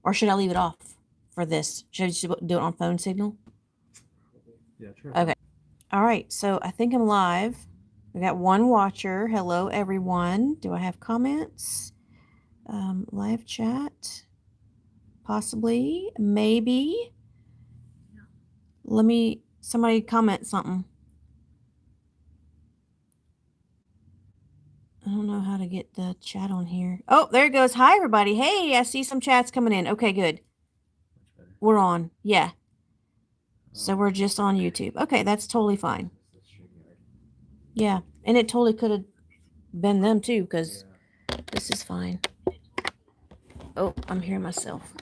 Or should I leave it off for this? Should I just do it on phone signal? Yeah, sure. Okay. All right. So I think I'm live. We got one watcher. Hello, everyone. Do I have comments? Live chat? Possibly. Maybe. Somebody comment something. I don't know how to get the chat on here. Oh, there it goes. Hi, everybody. Hey, I see some chats coming in. Okay, good. Much better. We're on. Yeah. So Um, we're just on YouTube. Okay, that's totally fine. this is StreamYard. Yeah. And it totally could have been them too, because Yeah. this is fine. Oh, I'm hearing myself.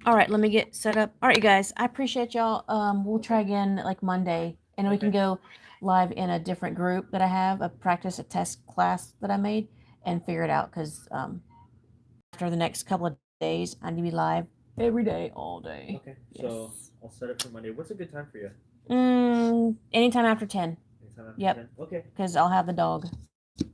All right, let me get set up. All right, you guys, I appreciate y'all. We'll try again like Monday, and we can Okay. go live in a different group that I have, a practice, a test class that I made, and figure it out. Because after the next couple of days, I need to be live every day, all day. Okay. Yes. So I'll set it for Monday. What's a good time for you? Anytime after 10. Anytime after Yep. 10? Okay. Because I'll have the dog.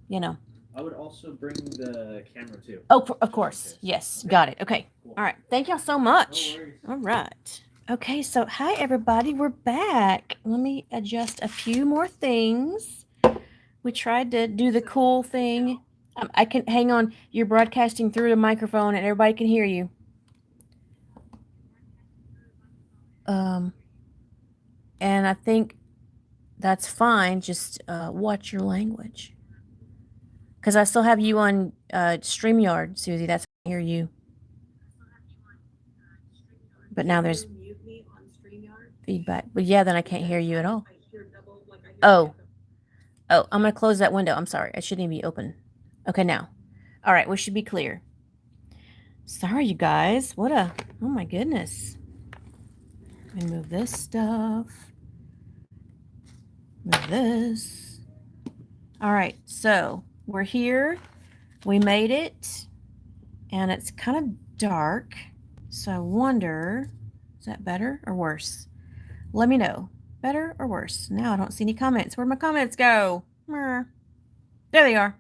You know. I would also bring the camera too. Oh, of course. Yes. Okay. Got it. Okay. Cool. All right. Thank y'all so No much. worries. All right. Okay. So, hi, everybody. We're back. Let me adjust a few more things. We tried to do the cool thing. I can hang on. You're broadcasting through the microphone and everybody can hear you. Um, and I think that's fine. Just watch your language. Because I still have you on StreamYard, Susie. That's how I hear you. But now there's feedback. But yeah, then I can't hear you at all. Oh, I'm going to close that window. I'm sorry. I shouldn't even be open. Okay, now. All right, we should be clear. Sorry, you guys. Oh my goodness. Let me move this stuff. Move this. All right, so we're here. We made it. And it's kind of dark. So I wonder, is that better or worse? Let me know. Better or worse? Now I don't see any comments. Where'd my comments go? There they are.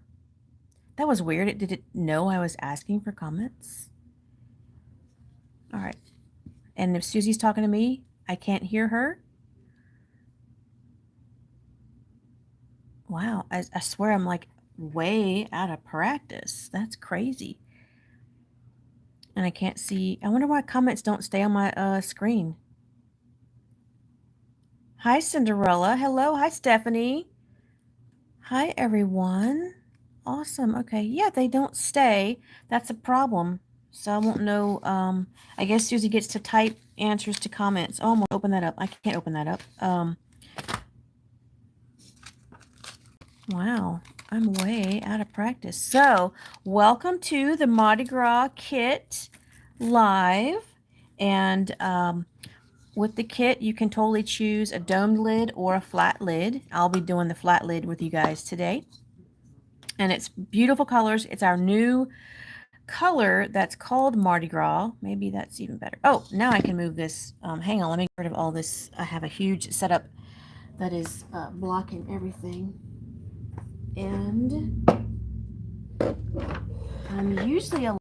That was weird. Did it know I was asking for comments? All right. And if Susie's talking to me, I can't hear her. Wow. I swear I'm like way out of practice. That's crazy. And I can't see. I wonder why comments don't stay on my screen. Hi, Cinderella. Hello. Hi, Stephanie. Hi, everyone. Awesome. Okay. Yeah, they don't stay. That's a problem. So I won't know. I guess Susie gets to type answers to comments. Oh, I'm gonna open that up. I can't open that up. Wow. I'm way out of practice. So, welcome to the Mardi Gras kit live. And with the kit, you can totally choose a domed lid or a flat lid. I'll be doing the flat lid with you guys today. And it's beautiful colors. It's our new color that's called Mardi Gras. Maybe that's even better. Oh, now I can move this. Hang on, let me get rid of all this. I have a huge setup that is blocking everything. And I'm usually a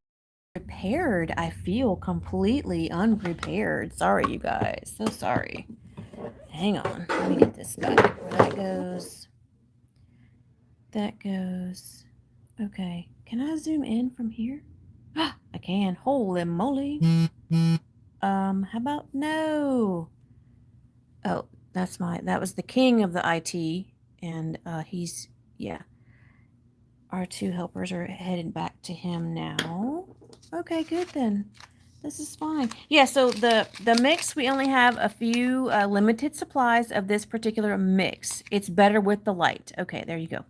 prepared. I feel completely unprepared. Sorry, you guys. So sorry. Hang on. Let me get this back. That goes. That goes. Okay. Can I zoom in from here? I can. Holy moly. How about no? Oh, that was the king of the IT, and he's, yeah. Our two helpers are headed back to him now. Okay, good then. This is fine. Yeah, so the mix, we only have a few limited supplies of this particular mix. It's better with the light. Okay, there you go.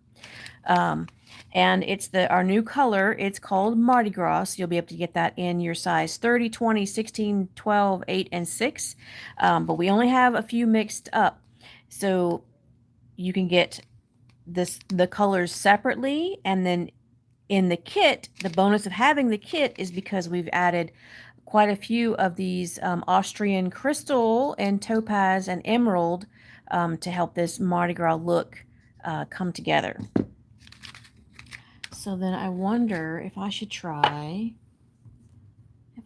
And it's our new color. It's called Mardi Gras. So you'll be able to get that in your size 30, 20, 16, 12, 8, and 6. But we only have a few mixed up. So you can get the colors separately. And then in the kit, the bonus of having the kit is because we've added quite a few of these Austrian crystal and topaz and emerald to help this Mardi Gras look come together. So then I wonder if I should try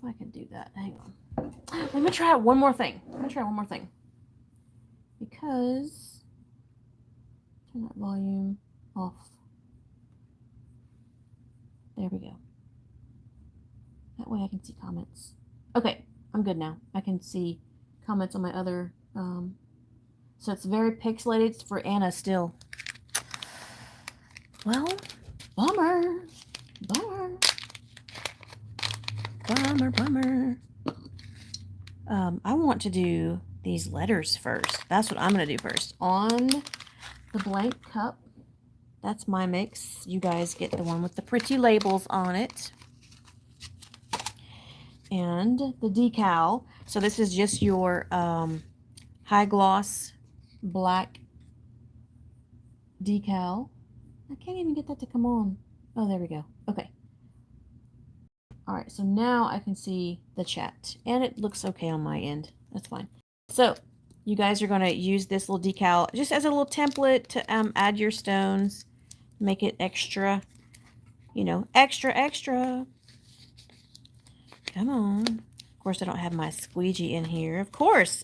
if I can do that. Hang on. Let me try one more thing. Because turn that volume off. There we go. That way I can see comments. Okay, I'm good now. I can see comments on my other. So it's very pixelated for Anna still. Well, bummer. I want to do these letters first. That's what I'm going to do first. On the blank cup, that's my mix. You guys get the one with the pretty labels on it. And the decal. So this is just your high gloss black decal. I can't even get that to come on. Oh, there we go. Okay. All right, so now I can see the chat, and it looks okay on my end. That's fine. So you guys are going to use this little decal just as a little template to add your stones, make it extra, you know, extra. Come on. Of course, I don't have my squeegee in here. Of course,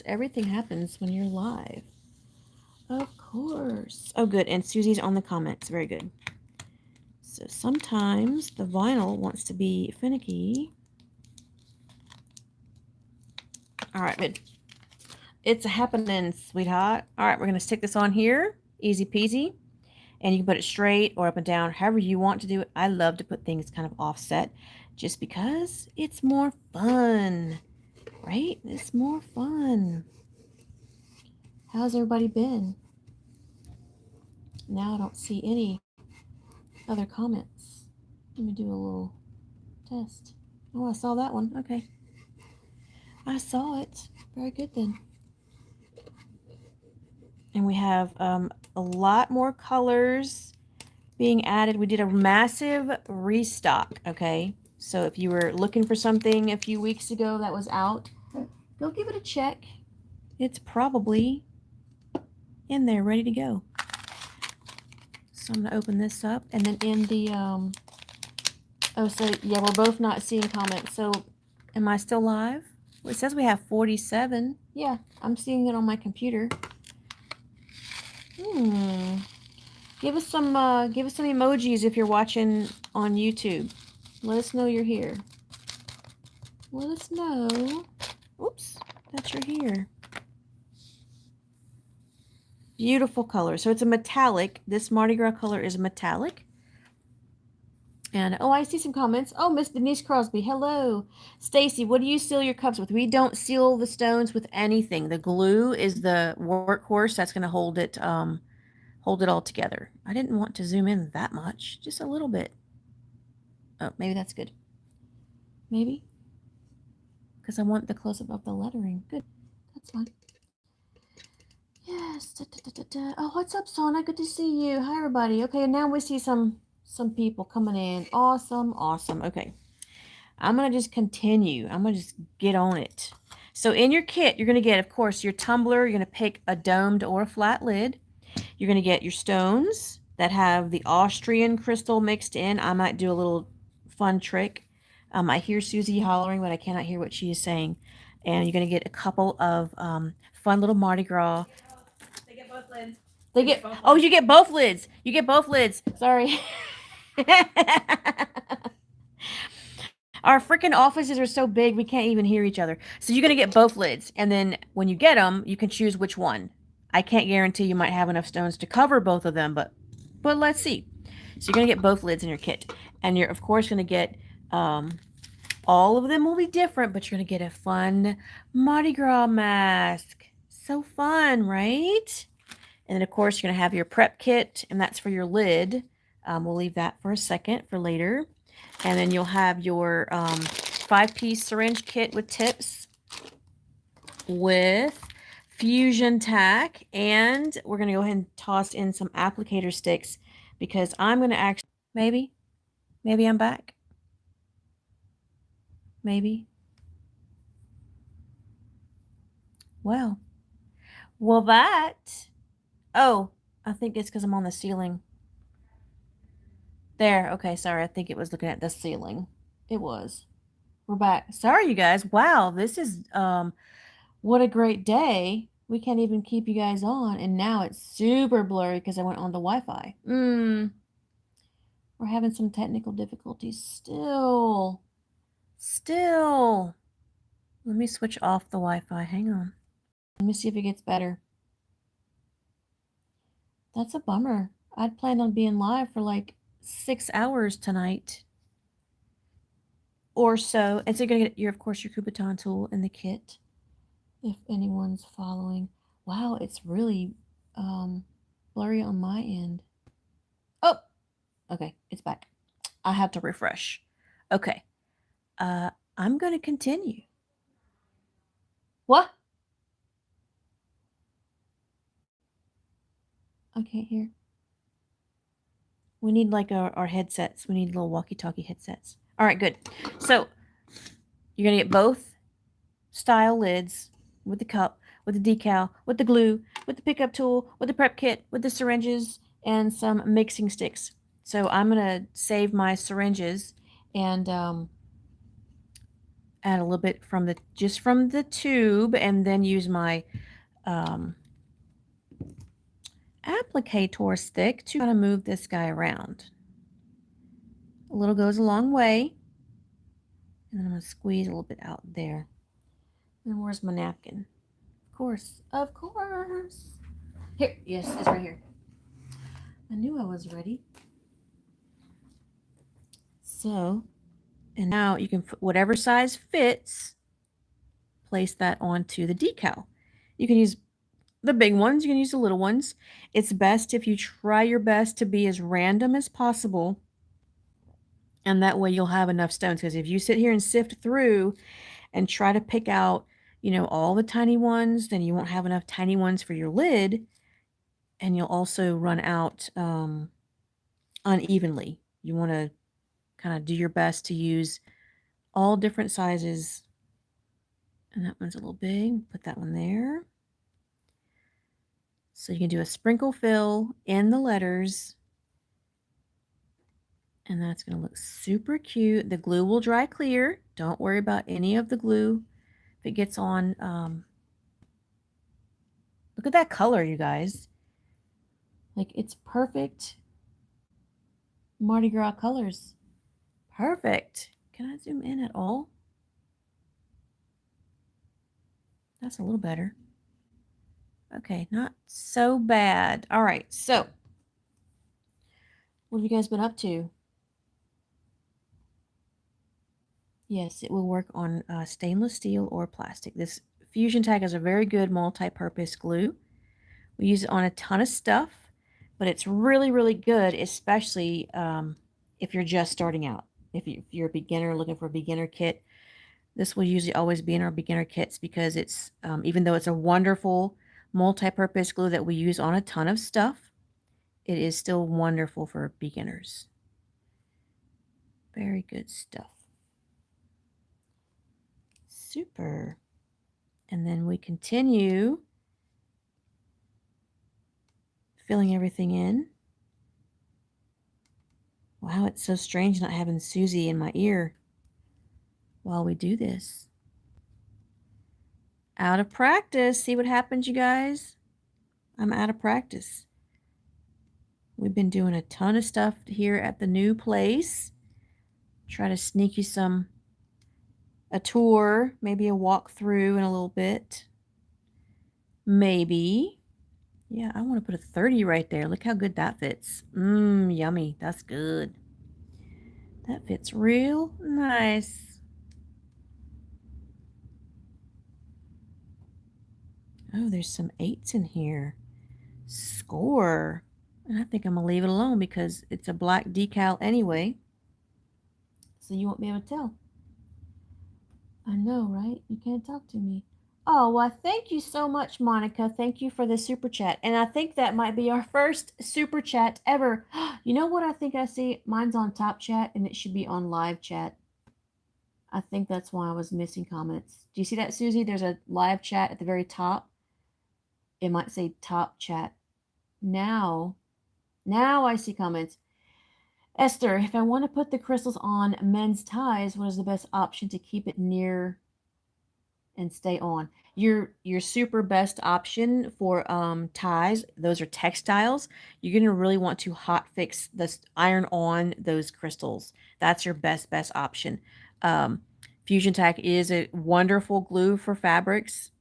everything happens when you're live. Of course. Oh, good. And Susie's on the comments. Very good. So sometimes the vinyl wants to be finicky. All right, good. It's happening, sweetheart. All right, we're going to stick this on here. Easy peasy. And you can put it straight or up and down, however you want to do it. I love to put things kind of offset just because it's more fun, right? It's more fun. How's everybody been? Now I don't see any other comments. Let me do a little test. Oh, I saw that one. Okay. I saw it. Very good then. And we have a lot more colors being added. We did a massive restock, okay? So if you were looking for something a few weeks ago that was out, go give it a check. It's probably in there, ready to go. So I'm going to open this up. And then in the, oh, so yeah, we're both not seeing comments. So am I still live? Well, it says we have 47. Yeah, I'm seeing it on my computer. Give us some emojis if you're watching on YouTube. Let us know you're here. Let us know. Oops, that you're here. Beautiful color. So it's a metallic. This Mardi Gras color is metallic. And oh, I see some comments. Oh, Miss Denise Crosby. Hello. Stacy, what do you seal your cups with? We don't seal the stones with anything. The glue is the workhorse that's going to hold it all together. I didn't want to zoom in that much, just a little bit. Oh, maybe that's good. Maybe. Because I want the close-up of the lettering. Good. That's fine. Yes. Oh, what's up, Sona? Good to see you. Hi, everybody. Okay, now we see some people coming in. Awesome. Okay. I'm going to just continue. I'm going to just get on it. So in your kit, you're going to get, of course, your tumbler. You're going to pick a domed or a flat lid. You're going to get your stones that have the Austrian crystal mixed in. I might do a little fun trick. I hear Susie hollering, but I cannot hear what she is saying. And you're going to get a couple of fun little Mardi Gras. They get both lids. You get both lids. You get both lids. Sorry. Our freaking offices are so big, we can't even hear each other. So you're going to get both lids. And then when you get them, you can choose which one. I can't guarantee you might have enough stones to cover both of them, but let's see. So you're going to get both lids in your kit. And you're, of course, going to get, all of them will be different, but you're going to get a fun Mardi Gras mask. So fun, right? And then, of course, you're going to have your prep kit, and that's for your lid. We'll leave that for a second for later. And then you'll have your 5-piece syringe kit with tips with fusion tack. And we're going to go ahead and toss in some applicator sticks because I'm going to actually, maybe I'm back. Maybe. Well, oh, I think it's because I'm on the ceiling. There. Okay, sorry. I think it was looking at the ceiling. It was. We're back. Sorry, you guys. Wow, this is what a great day. We can't even keep you guys on, and now it's super blurry because I went on the Wi-Fi. We're having some technical difficulties still. Still. Let me switch off the Wi-Fi. Hang on. Let me see if it gets better. That's a bummer. I'd planned on being live for like 6 hours tonight or so. And so you're going to get your, of course, your Kubaton tool in the kit if anyone's following. Wow, it's really blurry on my end. Oh, okay, it's back. I have to refresh. Okay. I'm going to continue. What? I can't hear. We need like our headsets. We need little walkie-talkie headsets. All right, good. So you're going to get both style lids with the cup, with the decal, with the glue, with the pickup tool, with the prep kit, with the syringes, and some mixing sticks. So I'm going to save my syringes and add a little bit from the tube, and then use my applicator stick to kind of move this guy around. A little goes a long way. And then I'm going to squeeze a little bit out there. And where's my napkin? Of course. Of course. Here. Yes, it's right here. I knew I was ready. So, and now you can put whatever size fits, place that onto the decal. You can use the big ones, you can use the little ones. It's best if you try your best to be as random as possible, and that way you'll have enough stones. Because if you sit here and sift through and try to pick out, all the tiny ones, then you won't have enough tiny ones for your lid, and you'll also run out unevenly. You want to kind of do your best to use all different sizes. And that one's a little big. Put that one there. So you can do a sprinkle fill in the letters. And that's going to look super cute. The glue will dry clear. Don't worry about any of the glue if it gets on. Look at that color, you guys. Like, it's perfect Mardi Gras colors. Perfect. Can I zoom in at all? That's a little better. Okay, not so bad. All right, so what have you guys been up to? Yes, it will work on stainless steel or plastic. This Fusion Tag is a very good multi-purpose glue. We use it on a ton of stuff, but it's really, really good, especially if you're just starting out. If you're a beginner looking for a beginner kit, this will usually always be in our beginner kits because it's, even though it's a wonderful multi-purpose glue that we use on a ton of stuff, it is still wonderful for beginners. Very good stuff. Super. And then we continue filling everything in. Wow, it's so strange not having Susie in my ear while we do this. Out of practice. See what happens, you guys? I'm out of practice. We've been doing a ton of stuff here at the new place. Try to sneak you a tour, maybe a walkthrough in a little bit. Maybe. Yeah, I want to put a 30 right there. Look how good that fits. Yummy. That's good. That fits real nice. Oh, there's some 8s in here. Score. And I think I'm going to leave it alone because it's a black decal anyway. So you won't be able to tell. I know, right? You can't talk to me. Oh, well, thank you so much, Monica. Thank you for the super chat. And I think that might be our first super chat ever. You know what I think I see? Mine's on top chat and it should be on live chat. I think that's why I was missing comments. Do you see that, Susie? There's a live chat at the very top. It might say top chat. Now I see comments. Esther, if I want to put the crystals on men's ties, what is the best option to keep it near and stay on? Your super best option for ties, those are textiles. You're going to really want to hot fix this, iron on those crystals. That's your best option. Fusion Tack is a wonderful glue for fabrics,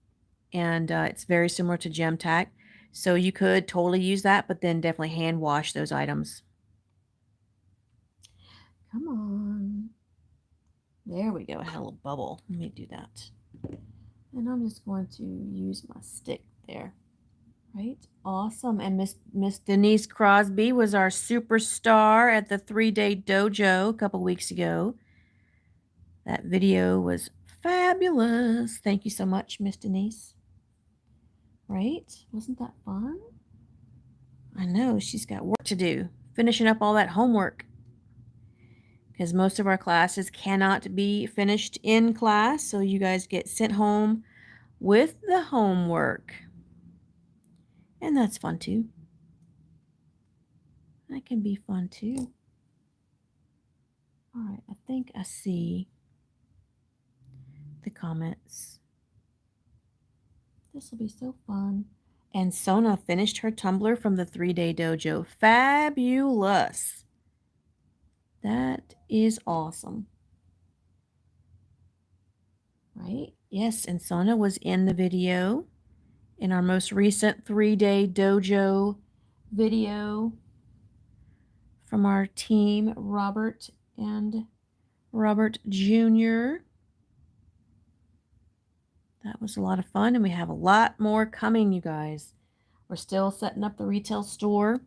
and it's very similar to Gem Tack. So you could totally use that, but then definitely hand wash those items. Come on. There we go. I had a little bubble. Let me do that. And I'm just going to use my stick there. Right? Awesome. And Miss Denise Crosby was our superstar at the 3-day dojo a couple weeks ago. That video was fabulous. Thank you so much, Miss Denise. Right? Wasn't that fun? I know, she's got work to do. Finishing up all that homework. Because most of our classes cannot be finished in class, so you guys get sent home with the homework. And that's fun too. That can be fun too. All right, I think I see the comments. This will be so fun. And Sona finished her tumbler from the 3-day dojo. Fabulous. That is awesome. Right? Yes, and Sona was in the video in our most recent 3-day dojo video from our team, Robert and Robert Jr. That was a lot of fun, and we have a lot more coming, you guys. We're still setting up the retail store.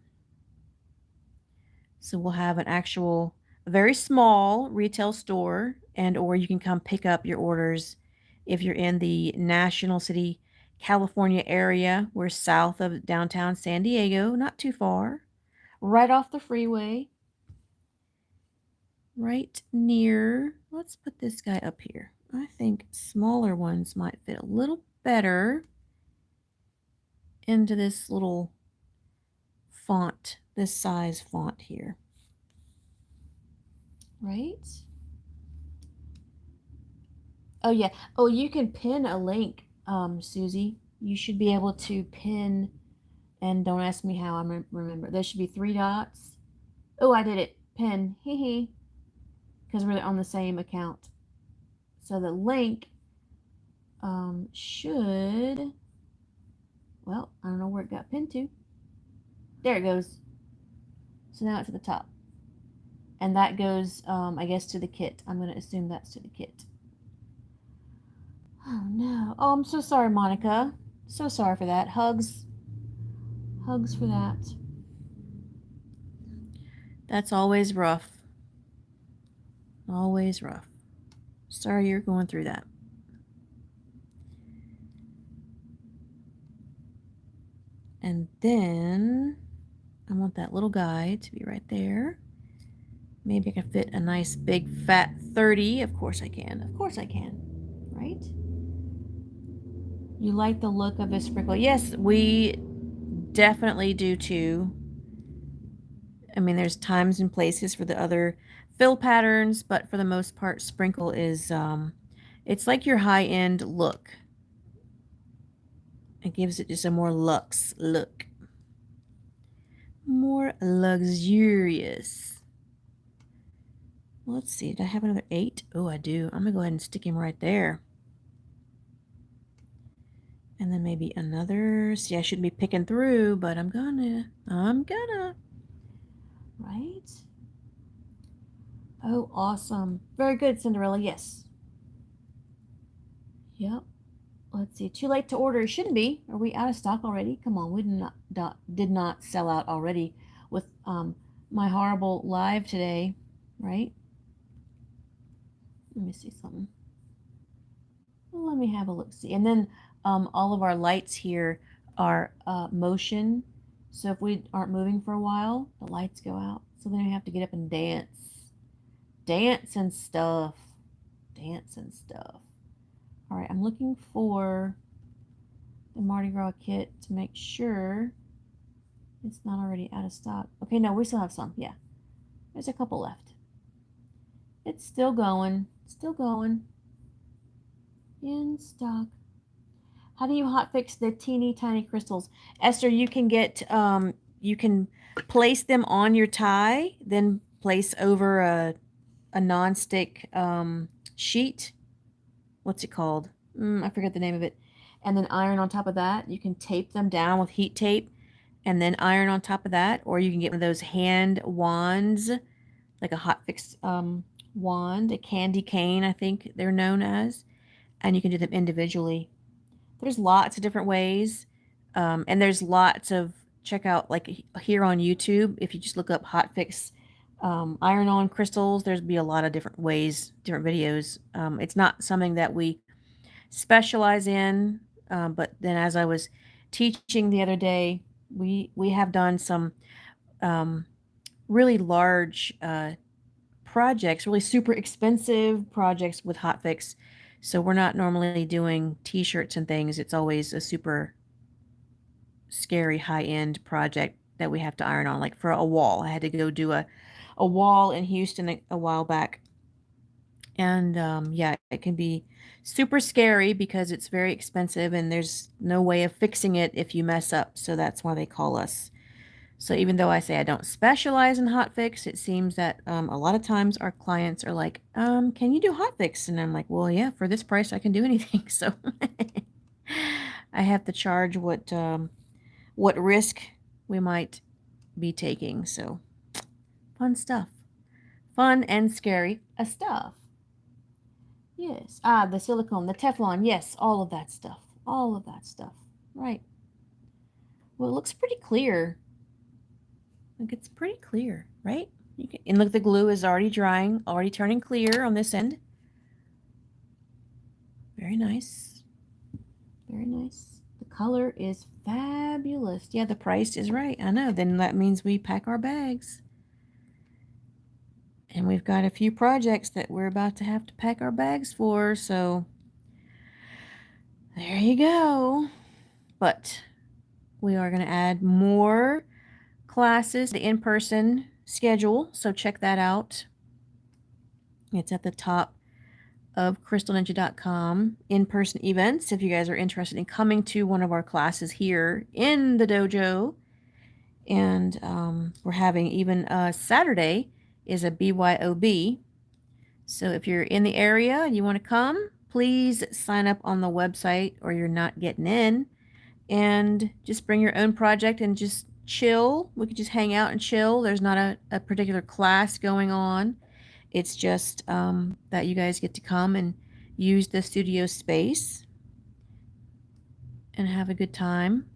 So we'll have an actual, very small retail store, and or you can come pick up your orders if you're in the National City, California area. We're south of downtown San Diego, not too far. Right off the freeway. Right near, let's put this guy up here. I think smaller ones might fit a little better into this little font, this size font here. Right? Oh, yeah. Oh, you can pin a link, Susie. You should be able to pin, and don't ask me how I remember. There should be 3 dots. Oh, I did it. Pin. Hee hee. Because we're on the same account. So the link should, well, I don't know where it got pinned to. There it goes. So now it's at the top. And that goes, I guess, to the kit. I'm going to assume that's to the kit. Oh, no. Oh, I'm so sorry, Monica. So sorry for that. Hugs. Hugs for that. That's always rough. Always rough. Sorry you're going through that. And then I want that little guy to be right there. Maybe I can fit a nice big fat 30. Of course I can. Of course I can. Right? You like the look of a sprinkle? Yes, we definitely do too. I mean, there's times and places for the other fill patterns, but for the most part, sprinkle is, it's like your high-end look. It gives it just a more luxe look. More luxurious. Let's see, did I have another 8? Oh, I do. I'm gonna go ahead and stick him right there. And then maybe another, see, I shouldn't be picking through, but I'm gonna. Right? Oh, awesome. Very good, Cinderella, yes. Yep. Let's see, too late to order. Shouldn't be. Are we out of stock already? Come on, we did not sell out already with my horrible live today, right? Let me see something. Let me have a look see. And then all of our lights here are motion. So if we aren't moving for a while, the lights go out. So then we have to get up and dance. Dance and stuff. Dance and stuff. All right, I'm looking for the Mardi Gras kit to make sure it's not already out of stock. Okay, no, we still have some. Yeah. There's a couple left. It's still going. Still going. In stock. How do you hotfix the teeny tiny crystals? Esther, you can place them on your tie, then place over a non-stick sheet. What's it called? I forget the name of it. And then iron on top of that. You can tape them down with heat tape and then iron on top of that. Or you can get one of those hand wands, like a hotfix wand, a candy cane, I think they're known as. And you can do them individually. There's lots of different ways. And there's lots of, check out like here on YouTube, if you just look up hotfix iron on crystals, there's be a lot of different ways, different videos. It's not something that we specialize in, but then as I was teaching the other day, we have done some um, really large projects, really super expensive projects with hotfix. So we're not normally doing t-shirts and things. It's always a super scary high-end project that we have to iron on. Like for a wall, I had to go do a wall in Houston a while back. And yeah, it can be super scary because it's very expensive and there's no way of fixing it if you mess up. So that's why they call us. So even though I say I don't specialize in hotfix, it seems that a lot of times our clients are like, can you do hotfix? And I'm like, well, yeah, for this price, I can do anything. So I have to charge what risk we might be taking. So fun stuff. Fun and scary stuff. Yes. Ah, the silicone, the Teflon. Yes, all of that stuff. All of that stuff. Right. Well, it looks pretty clear. Like it's pretty clear, right? And look, the glue is already drying, already turning clear on this end. Very nice. Very nice. The color is fabulous. Yeah, the price is right. I know. Then that means we pack our bags. And we've got a few projects that we're about to have to pack our bags for, so there you go. But we are going to add more classes, the in-person schedule, so check that out. It's at the top of CrystalNinja.com. In-person events, if you guys are interested in coming to one of our classes here in the dojo. And we're having even Saturday is a BYOB. So if you're in the area and you want to come, please sign up on the website or you're not getting in. And just bring your own project and just chill. We could just hang out and chill. There's not a particular class going on. It's just that you guys get to come and use the studio space and have a good time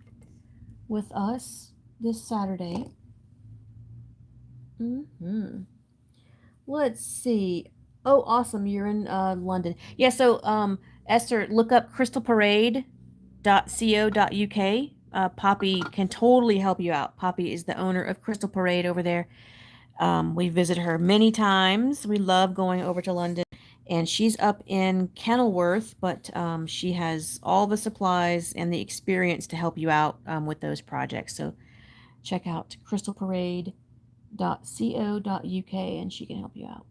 with us this Saturday. Let's see. Oh, awesome. You're in London. Yeah, so Esther, look up crystalparade.co.uk. Poppy can totally help you out. Poppy is the owner of Crystal Parade over there. We visit her many times. We love going over to London. And she's up in Kenilworth, but she has all the supplies and the experience to help you out with those projects. So check out crystalparade.co.uk and she can help you out.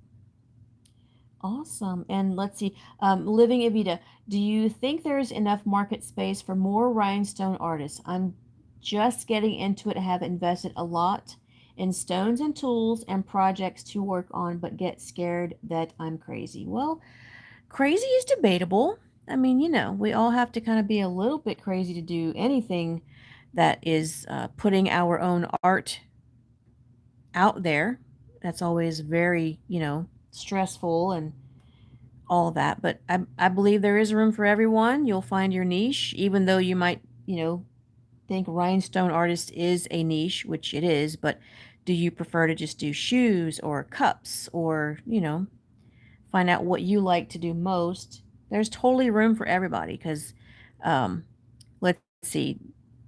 Awesome. And let's see, Living Evita, do you think there's enough market space for more rhinestone artists? I'm just getting into it. I have invested a lot in stones and tools and projects to work on, but get scared that I'm crazy. Well, crazy is debatable. I mean, we all have to kind of be a little bit crazy to do anything that is putting our own art out there. That's always very, stressful and all of that. But I believe there is room for everyone. You'll find your niche, even though you might, think rhinestone artist is a niche, which it is. But do you prefer to just do shoes or cups or, find out what you like to do most? There's totally room for everybody because let's see,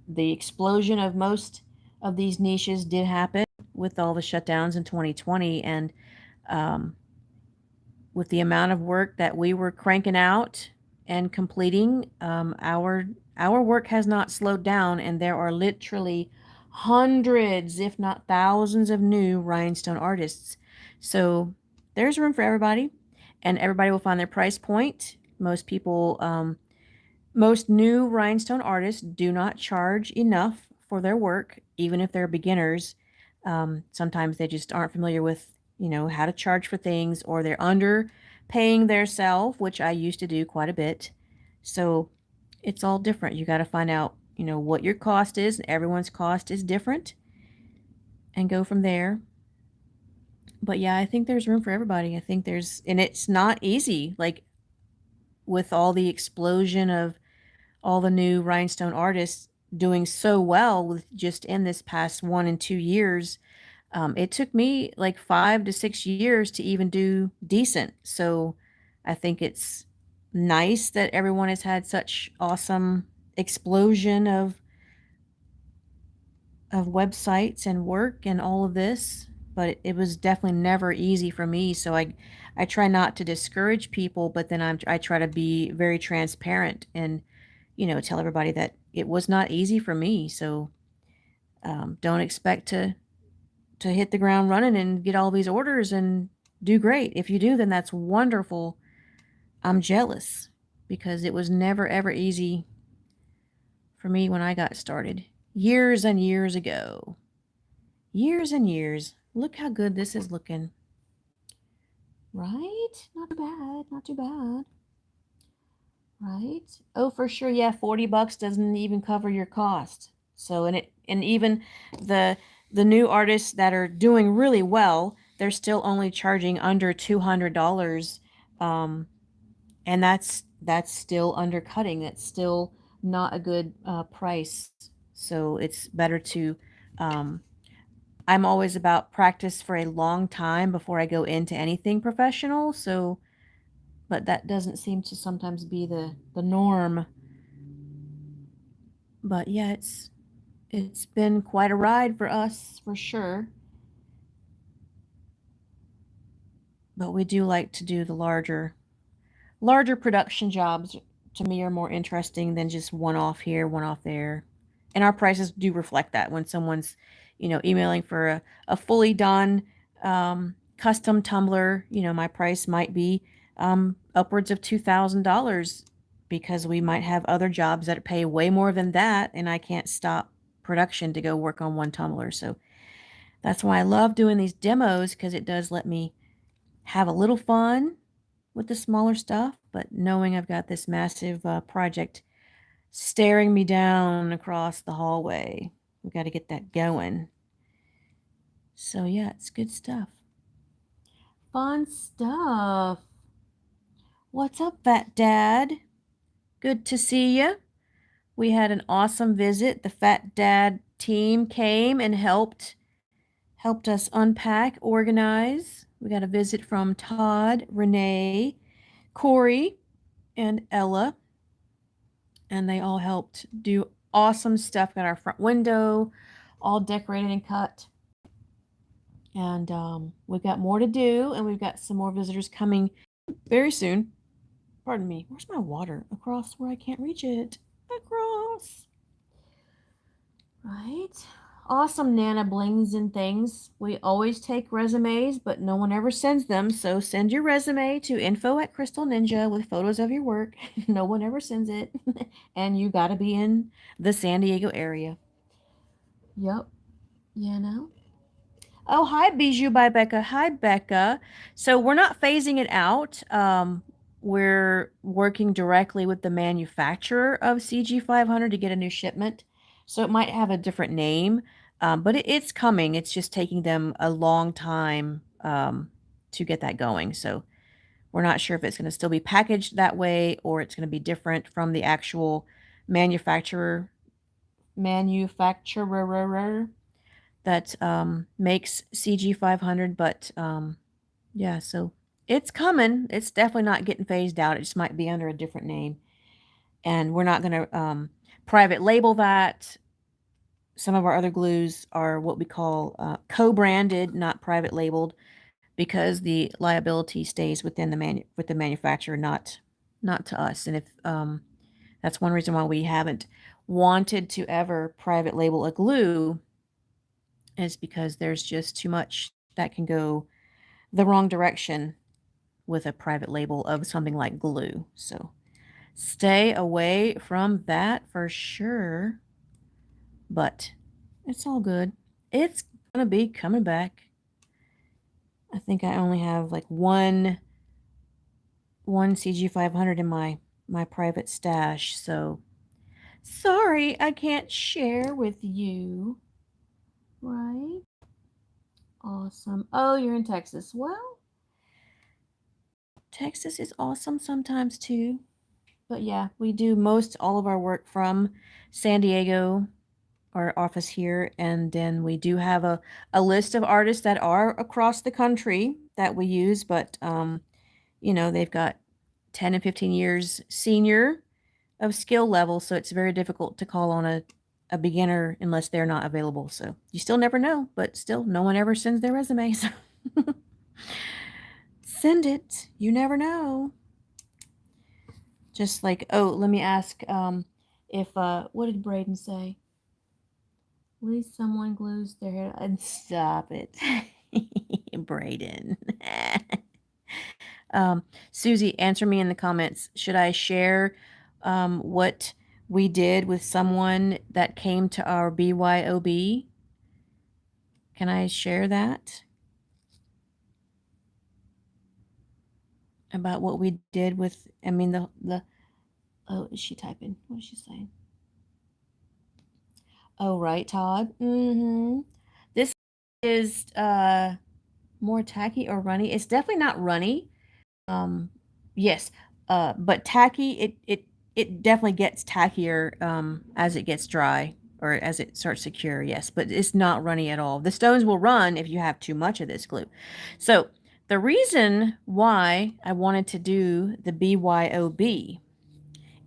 the explosion of most of these niches did happen with all the shutdowns in 2020 and um, with the amount of work that we were cranking out and completing, our work has not slowed down, and there are literally hundreds, if not thousands, of new rhinestone artists. So there's room for everybody, and everybody will find their price point. Most new rhinestone artists do not charge enough for their work, even if they're beginners. Sometimes they just aren't familiar with, how to charge for things, or they're underpaying their self, which I used to do quite a bit. So it's all different. You got to find out, what your cost is. Everyone's cost is different, and go from there. But yeah, I think there's room for everybody. I think and it's not easy. Like with all the explosion of all the new rhinestone artists doing so well with just in this past 1 and 2 years. It took me like 5 to 6 years to even do decent. So I think it's nice that everyone has had such awesome explosion of websites and work and all of this. But it was definitely never easy for me. So I try not to discourage people, but then I try to be very transparent and tell everybody that it was not easy for me. So don't expect to hit the ground running and get all these orders and do great. If you do, then that's wonderful. I'm jealous because it was never ever easy for me when I got started years and years ago. Years and years. Look how good this is looking. Right? Not too bad. Not too bad. Right? Oh, for sure. Yeah, $40 doesn't even cover your cost. So and even the the new artists that are doing really well, they're still only charging under $200. Um, and that's still undercutting. That's still not a good price. So it's better to I'm always about practice for a long time before I go into anything professional. So but that doesn't seem to sometimes be the norm. But yeah, it's been quite a ride for us for sure. But we do like to do the larger production jobs. To me are more interesting than just one off here, one off there. And our prices do reflect that when someone's, emailing for a fully done custom tumbler, my price might be upwards of $2,000 because we might have other jobs that pay way more than that, and I can't stop production to go work on one tumbler. So that's why I love doing these demos because it does let me have a little fun with the smaller stuff, but knowing I've got this massive project staring me down across the hallway, we got to get that going. So, yeah, it's good stuff. Fun stuff. What's up, Fat Dad? Good to see you. We had an awesome visit. The Fat Dad team came and helped us unpack, organize. We got a visit from Todd, Renee, Corey, and Ella, and they all helped do awesome stuff. Got our front window all decorated and cut. And we've got more to do, and we've got some more visitors coming very soon. Pardon me. Where's my water? Across where I can't reach it. Across. Right. Awesome Nana blings and things. We always take resumes, but no one ever sends them. So send your resume to info@CrystalNinja with photos of your work. No one ever sends it. And you got to be in the San Diego area. Yep. You know? Oh, hi, Bijou by Becca. Hi, Becca. So we're not phasing it out. We're working directly with the manufacturer of CG500 to get a new shipment. So it might have a different name, but it's coming. It's just taking them a long time to get that going. So we're not sure if it's going to still be packaged that way or it's going to be different from the actual manufacturer that makes CG500. But yeah, so it's coming. It's definitely not getting phased out. It just might be under a different name. And we're not going to private label that. Some of our other glues are what we call co-branded, not private labeled, because the liability stays within with the manufacturer, not to us. And if that's one reason why we haven't wanted to ever private label a glue, is because there's just too much that can go the wrong direction with a private label of something like glue. So stay away from that for sure. But it's all good. It's gonna be coming back. I think I only have like one CG500 in my private stash, so sorry I can't share with you. Right? Awesome. Oh, you're in Texas. Well, Texas is awesome sometimes too. But yeah, we do most all of our work from San Diego, our office here, and then we do have a list of artists that are across the country that we use, but they've got 10 and 15 years senior of skill level, so it's very difficult to call on a beginner unless they're not available. So you still never know, but still, no one ever sends their resumes. Send it. You never know. Just like, oh, let me ask if, what did Braden say? At least someone glues their hair. And stop it. Braden. Susie, answer me in the comments. Should I share what we did with someone that came to our BYOB? Can I share that? About what we did with, I mean, oh, is she typing? What is she saying? Oh, right, Todd. This is more tacky or runny. It's definitely not runny. Yes, but tacky, it definitely gets tackier as it gets dry or as it starts to cure. Yes, but it's not runny at all. The stones will run if you have too much of this glue. So the reason why I wanted to do the BYOB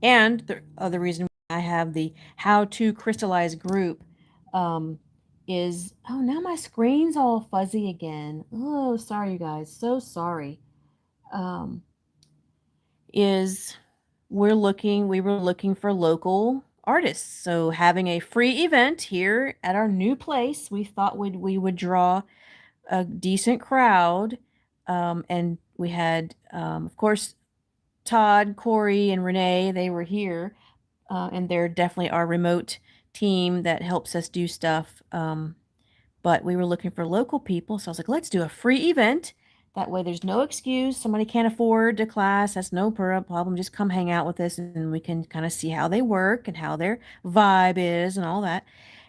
and the other reason why I have the How to Crystallize group um, is, oh, now my screen's all fuzzy again. Oh, sorry, you guys. So sorry. Um, is we were looking for local artists. So having a free event here at our new place, we thought we would draw a decent crowd. And we had, of course, Todd, Corey, and Renee. They were here, and they're definitely our remote team that helps us do stuff. But we were looking for local people, so I was like, let's do a free event. That way, there's no excuse. Somebody can't afford a class. That's no problem. Just come hang out with us, and we can kind of see how they work and how their vibe is and all that.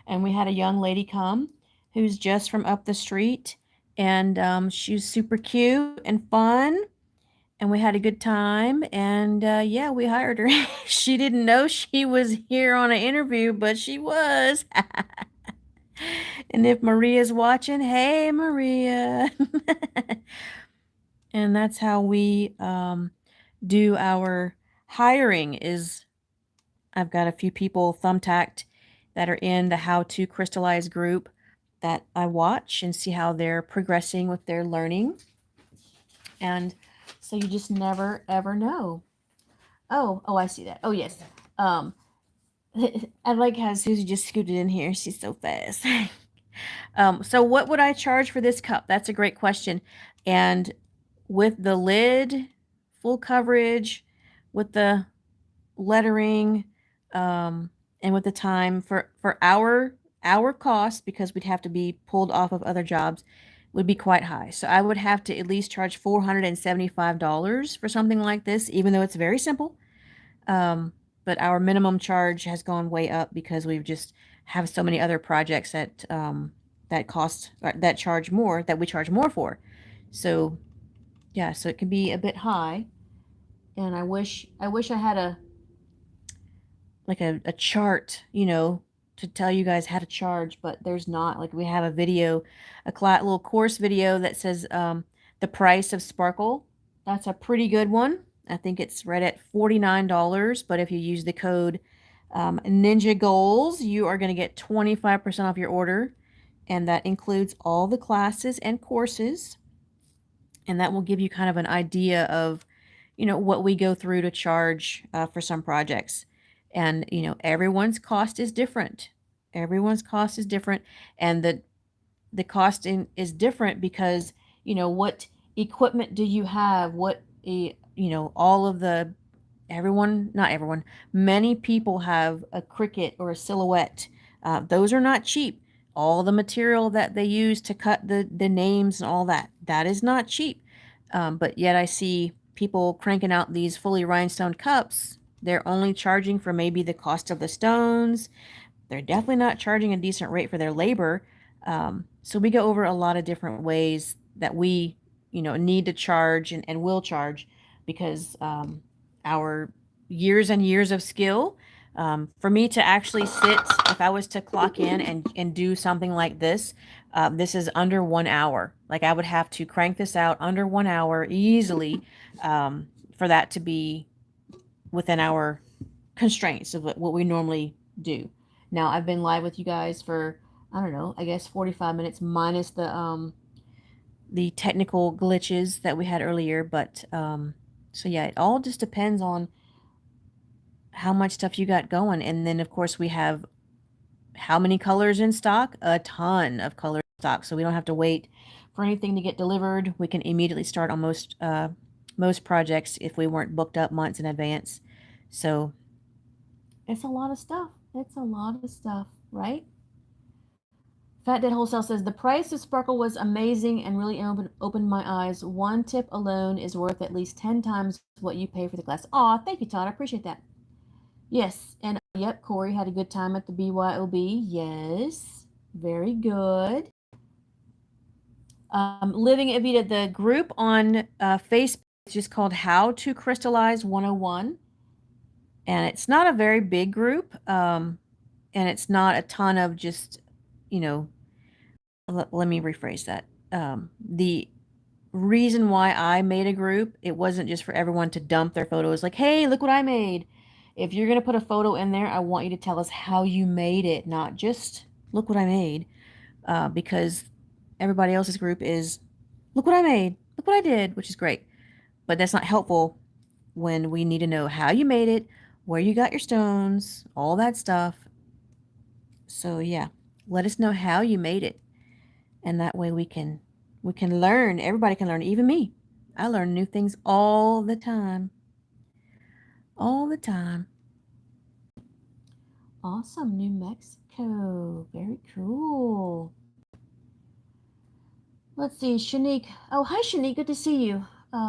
And we had a young lady come who's just from up the street, and she was super cute and fun. And we had a good time. And yeah, we hired her. She didn't know she was here on an interview, but she was. And if Maria's watching, hey, Maria. And that's how we do our hiring is I've got a few people thumbtacked that are in the How to Crystallize group that I watch and see how they're progressing with their learning. And so you just never, ever know. Oh, I see that. Oh, yes. Um, I like how Susie just scooted in here. She's so fast. So what would I charge for this cup? That's a great question. And with the lid, full coverage, with the lettering, and with the time for our cost, because we'd have to be pulled off of other jobs, would be quite high. So I would have to at least charge $475 for something like this, even though it's very simple. But our minimum charge has gone way up because we've just have so many other projects that cost that charge more that we charge more for. So yeah, so it can be a bit high. And I wish I had a chart, to tell you guys how to charge, but there's not. Like we have a video, little course video that says the price of sparkle. That's a pretty good one. I think it's right at $49, but if you use the code Ninja Goals, you are going to get 25% off your order, and that includes all the classes and courses, and that will give you kind of an idea of, what we go through to charge for some projects. And, everyone's cost is different. Everyone's cost is different, and the costing is different because, what equipment do you have? All of the everyone, not everyone, many people have a Cricut or a Silhouette. Those are not cheap. All the material that they use to cut the names and all that, that is not cheap. But yet I see people cranking out these fully rhinestone cups. They're only charging for maybe the cost of the stones. They're definitely not charging a decent rate for their labor. So we go over a lot of different ways that we, need to charge and will charge because our years and years of skill. For me to actually sit, if I was to clock in and do something like this is under 1 hour. Like I would have to crank this out under 1 hour easily for that to be within our constraints of what we normally do. Now I've been live with you guys for I don't know, I guess 45 minutes minus the technical glitches that we had earlier, but so yeah, it all just depends on how much stuff you got going. And then of course we have how many colors in stock? A ton of colors in stock. So we don't have to wait for anything to get delivered. We can immediately start on most projects if we weren't booked up months in advance. So it's a lot of stuff. It's a lot of stuff, right? Fat Dead Wholesale says the price of Sparkle was amazing and really opened my eyes. One tip alone is worth at least 10 times what you pay for the glass. Aw, thank you, Todd. I appreciate that. Yes, and yep, Corey had a good time at the BYOB. Yes, very good. Living Evita, the group on Facebook is just called How to Crystallize 101. And it's not a very big group. And it's not a ton of just, you know, let me rephrase that. The reason why I made a group, it wasn't just for everyone to dump their photos like, hey, look what I made. If you're going to put a photo in there, I want you to tell us how you made it, not just look what I made. Because everybody else's group is look what I made, look what I did, which is great. But that's not helpful when we need to know how you made it, where you got your stones, all that stuff. So yeah, let us know how you made it. And that way we can learn. Everybody can learn, even me. I learn new things all the time. All the time. Awesome, New Mexico. Very cool. Let's see, Shanique. Oh, hi, Shanique. Good to see you.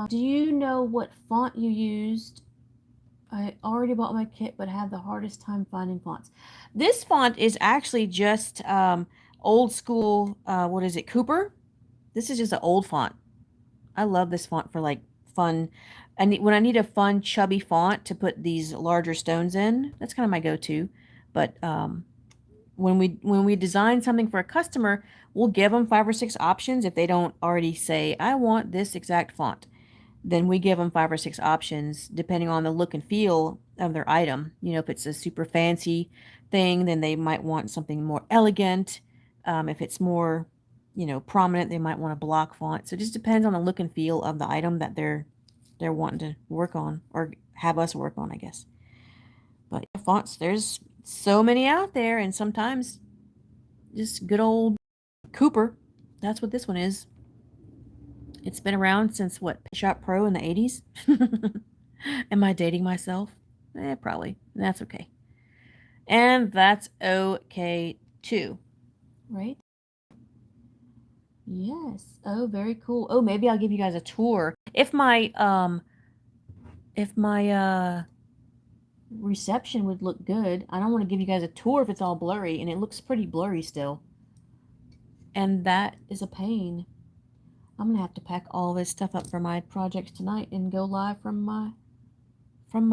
Do you know what font you used? I already bought my kit, but have the hardest time finding fonts. This font is actually just old school. What is it, Cooper? This is just an old font. I love this font for like fun. When I need a fun, chubby font to put these larger stones in. That's kind of my go-to. But when we design something for a customer, we'll give them 5 or 6 options if they don't already say, I want this exact font. Then we give them 5 or 6 options depending on the look and feel of their item. If it's a super fancy thing, then they might want something more elegant. If it's more, prominent, they might want a block font. So it just depends on the look and feel of the item that they're wanting to work on or have us work on, I guess. But fonts, there's so many out there, and sometimes just good old Cooper. That's what this one is. It's been around since what? Shop Pro in the 80s? Am I dating myself? Probably. That's okay. And that's okay too. Right? Yes. Oh, very cool. Oh, maybe I'll give you guys a tour. If my reception would look good. I don't want to give you guys a tour if it's all blurry, and it looks pretty blurry still. And that is a pain. I'm gonna have to pack all this stuff up for my projects tonight and go live from my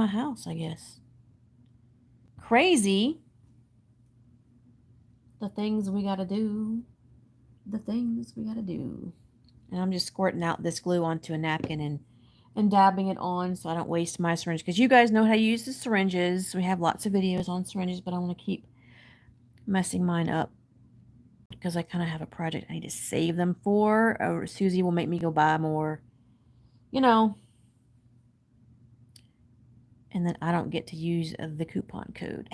house, I guess. Crazy. The things we gotta do. The things we gotta do. And I'm just squirting out this glue onto a napkin and dabbing it on so I don't waste my syringe. Because you guys know how to use the syringes. We have lots of videos on syringes, but I want to keep messing mine up because I kind of have a project I need to save them for. Or Susie will make me go buy more, you know. And then I don't get to use the coupon code.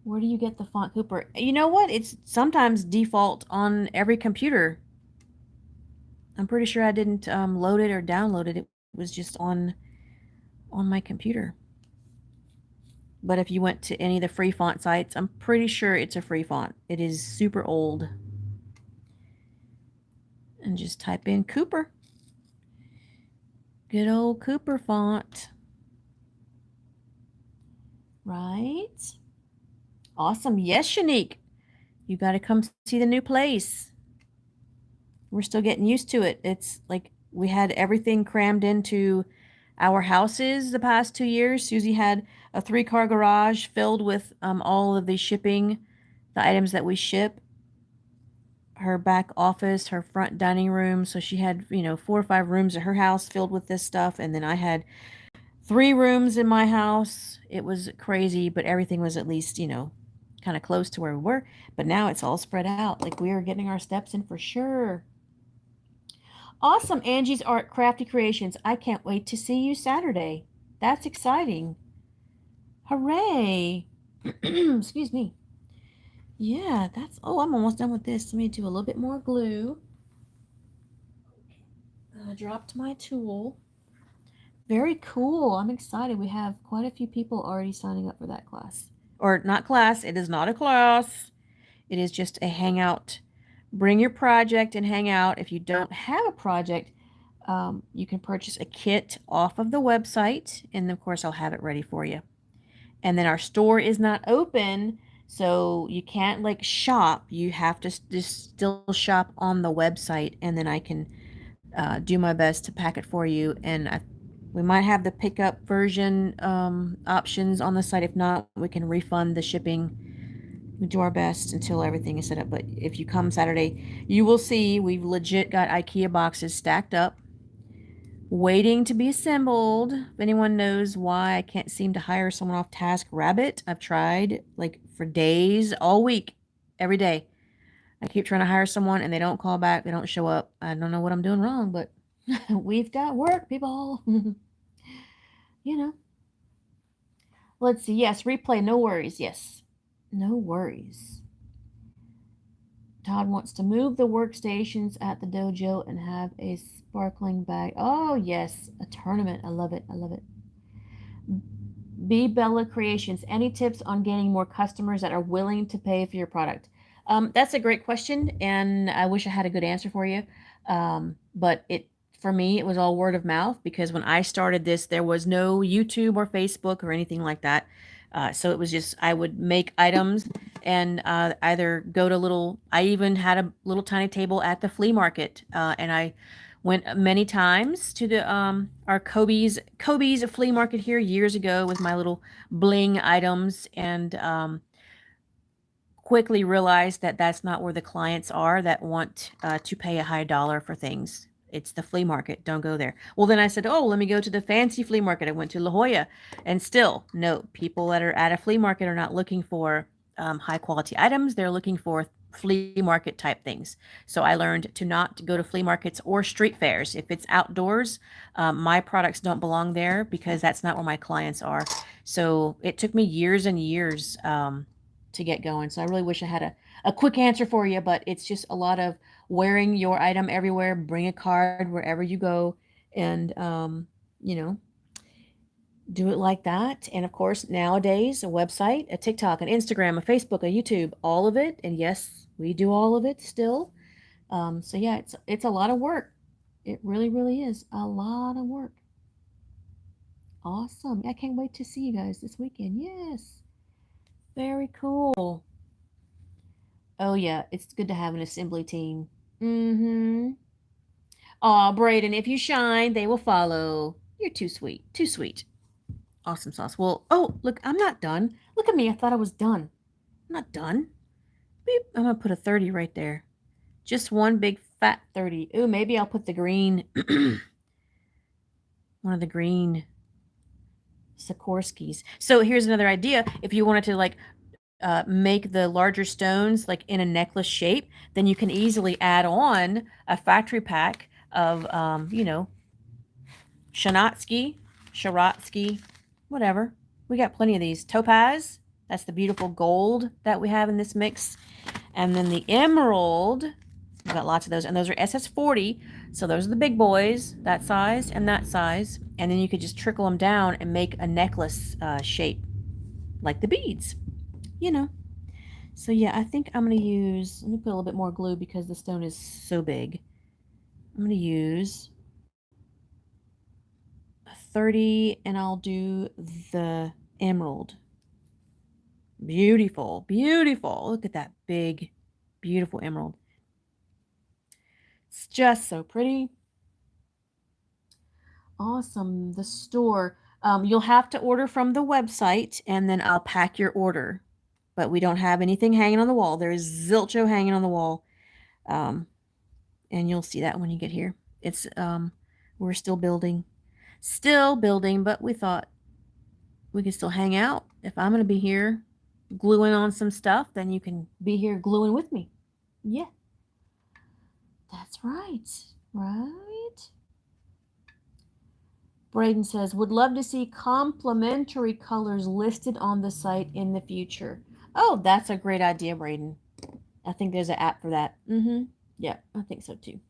Where do you get the font Cooper? You know what? It's sometimes default on every computer. I'm pretty sure I didn't load it or download it. It was just on my computer. But if you went to any of the free font sites, I'm pretty sure it's a free font. It is super old. And just type in Cooper. Good old Cooper font. Right? Awesome. Yes, Shanique. You got to come see the new place. We're still getting used to it. It's like we had everything crammed into our houses the past 2 years. Susie had a 3-car garage filled with all of the shipping, the items that we ship, her back office, her front dining room. So she had, 4 or 5 rooms at her house filled with this stuff. And then I had 3 rooms in my house. It was crazy, but everything was at least, kind of close to where we were. But now it's all spread out. Like we are getting our steps in for sure. Awesome, Angie's Art Crafty Creations. I can't wait to see you Saturday. That's exciting. Hooray. Excuse me. Yeah, I'm almost done with this. Let me do a little bit more glue. I dropped my tool. Very cool. I'm excited. We have quite a few people already signing up for that class. Or not class. It is not a class. It is just a hangout. Bring your project and hang out. If you don't have a project, you can purchase a kit off of the website. And of course, I'll have it ready for you. And then our store is not open. So you can't like shop. You have to just still shop on the website. And then I can do my best to pack it for you. And we might have the pickup version options on the site. If not, we can refund the shipping. We do our best until everything is set up. But if you come Saturday, you will see we've legit got IKEA boxes stacked up, waiting to be assembled. If anyone knows why I can't seem to hire someone off Task Rabbit, I've tried like for days, all week, every day. I keep trying to hire someone and they don't call back, they don't show up. I don't know what I'm doing wrong, but we've got work, people. you know. Let's see. Yes, replay. No worries. Yes. No worries. Todd wants to move the workstations at the dojo and have a sparkling bag. Oh, yes. A tournament. I love it. I love it. B Bella Creations. Any tips on gaining more customers that are willing to pay for your product? That's a great question, and I wish I had a good answer for you. But for me, it was all word of mouth because when I started this, there was no YouTube or Facebook or anything like that. So it was just I would make items and either go to I even had a little tiny table at the flea market, and I went many times to the our Kobe's flea market here years ago with my little bling items, and quickly realized that that's not where the clients are that want to pay a high dollar for things. It's the flea market. Don't go there. Well, then I said, oh, let me go to the fancy flea market. I went to La Jolla, and still, no, people that are at a flea market are not looking for high quality items. They're looking for flea market type things. So I learned to not go to flea markets or street fairs. If it's outdoors, my products don't belong there because that's not where my clients are. So it took me years and years to get going. So I really wish I had a quick answer for you, but it's just a lot of wearing your item everywhere, bring a card wherever you go, and, you know, do it like that. And of course, nowadays, a website, a TikTok, an Instagram, a Facebook, a YouTube, all of it. And yes, we do all of it still. So yeah, it's a lot of work. It really, really is a lot of work. Awesome. I can't wait to see you guys this weekend. Yes. Very cool. Oh yeah, it's good to have an assembly team. Mm-hmm. Aw, Braden, if you shine, they will follow. You're too sweet. Too sweet. Awesome sauce. Well, oh, look, I'm not done. Look at me. I thought I was done. I'm not done. Beep. I'm gonna put a 30 right there. Just one big fat 30. Ooh, maybe I'll put the green one of the green Sikorskis. So here's another idea. If you wanted to make the larger stones like in a necklace shape, then you can easily add on a factory pack of, Shanatsky, Sharatsky, whatever. We got plenty of these. Topaz, That's the beautiful gold that we have in this mix. And then the emerald, we've got lots of those. And those are SS40. So those are the big boys, that size and that size. And then you could just trickle them down and make a necklace shape, like the beads, you know. So yeah, I think I'm going to use, let me put a little bit more glue because the stone is so big. I'm going to use 30 and I'll do the emerald. Beautiful, beautiful. Look at that big, beautiful emerald. It's just so pretty. Awesome. The store. You'll have to order from the website and then I'll pack your order. But we don't have anything hanging on the wall. There's zilcho hanging on the wall. And you'll see that when you get here. It's we're still building. Still building, but we thought we could still hang out. If I'm going to be here gluing on some stuff, then you can be here gluing with me. Yeah. That's right. Right? Braden says, would love to see complementary colors listed on the site in the future. Oh, that's a great idea, Braden. I think there's an app for that. Yeah, I think so too.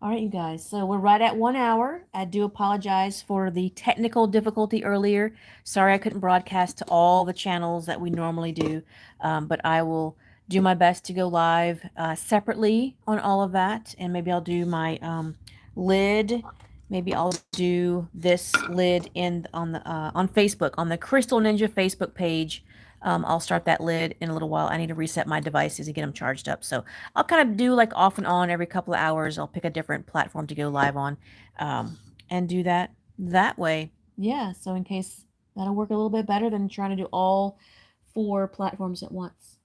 All right, you guys. So we're right at 1 hour. I do apologize for the technical difficulty earlier. Sorry I couldn't broadcast to all the channels that we normally do, but I will do my best to go live separately on all of that, and maybe I'll do my lid. Maybe I'll do this lid on Facebook, on the CrystalNinja Facebook page. I'll start that lid in a little while. I need to reset my devices and get them charged up. So I'll kind of do like off and on every couple of hours. I'll pick a different platform to go live on and do that way. Yeah, so in case that'll work a little bit better than trying to do all 4 platforms at once.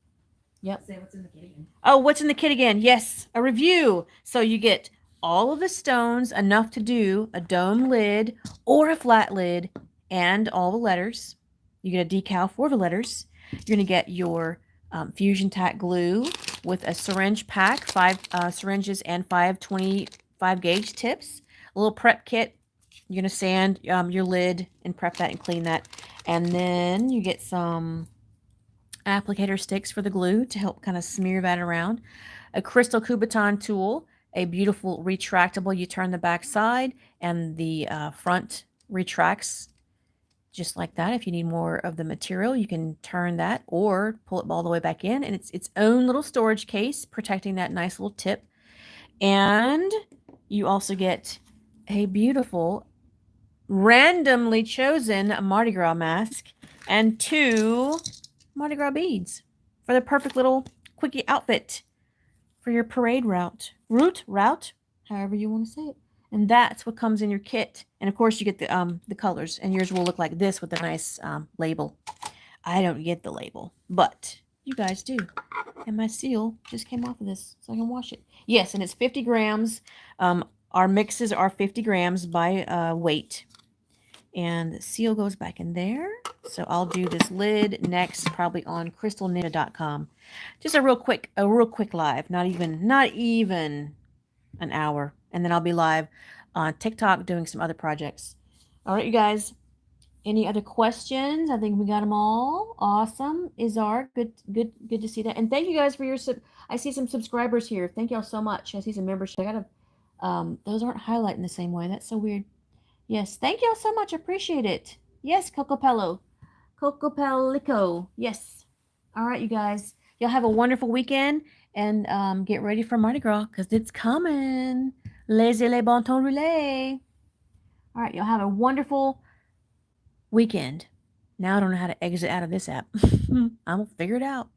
Yep. Say what's in the kit again. Oh, what's in the kit again? Yes, a review. So you get all of the stones, enough to do a dome lid or a flat lid, and all the letters. You get a decal for the letters. You're going to get your fusion tack glue with a syringe pack, 5 syringes and 525 gauge tips. A little prep kit. You're going to sand your lid and prep that and clean that. And then you get some applicator sticks for the glue to help kind of smear that around. A crystal Kubotan tool, a beautiful retractable. You turn the back side and the front retracts just like that. If you need more of the material, you can turn that or pull it all the way back in, and it's its own little storage case protecting that nice little tip. And you also get a beautiful randomly chosen Mardi Gras mask and 2 Mardi Gras beads for the perfect little quickie outfit for your parade route, however you want to say it. And that's what comes in your kit. And of course you get the colors, and yours will look like this with a nice label. I don't get the label, but you guys do. And my seal just came off of this, so I can wash it. Yes, and it's 50 grams. Our mixes are 50 grams by weight. And the seal goes back in there. So I'll do this lid next, probably on CrystalNinja.com. Just a real quick live, not even an hour. And then I'll be live on TikTok doing some other projects. All right, you guys. Any other questions? I think we got them all. Awesome. Izar, good to see that. And thank you guys for your I see some subscribers here. Thank y'all so much. I see some membership. I gotta those aren't highlighting the same way. That's so weird. Yes, thank y'all so much. Appreciate it. Yes, Cocopello. Cocopelico. Yes. All right, you guys. Y'all have a wonderful weekend and get ready for Mardi Gras because it's coming. Laissez les bon temps rouler. All right, y'all have a wonderful weekend. Now I don't know how to exit out of this app. I'm gonna figure it out.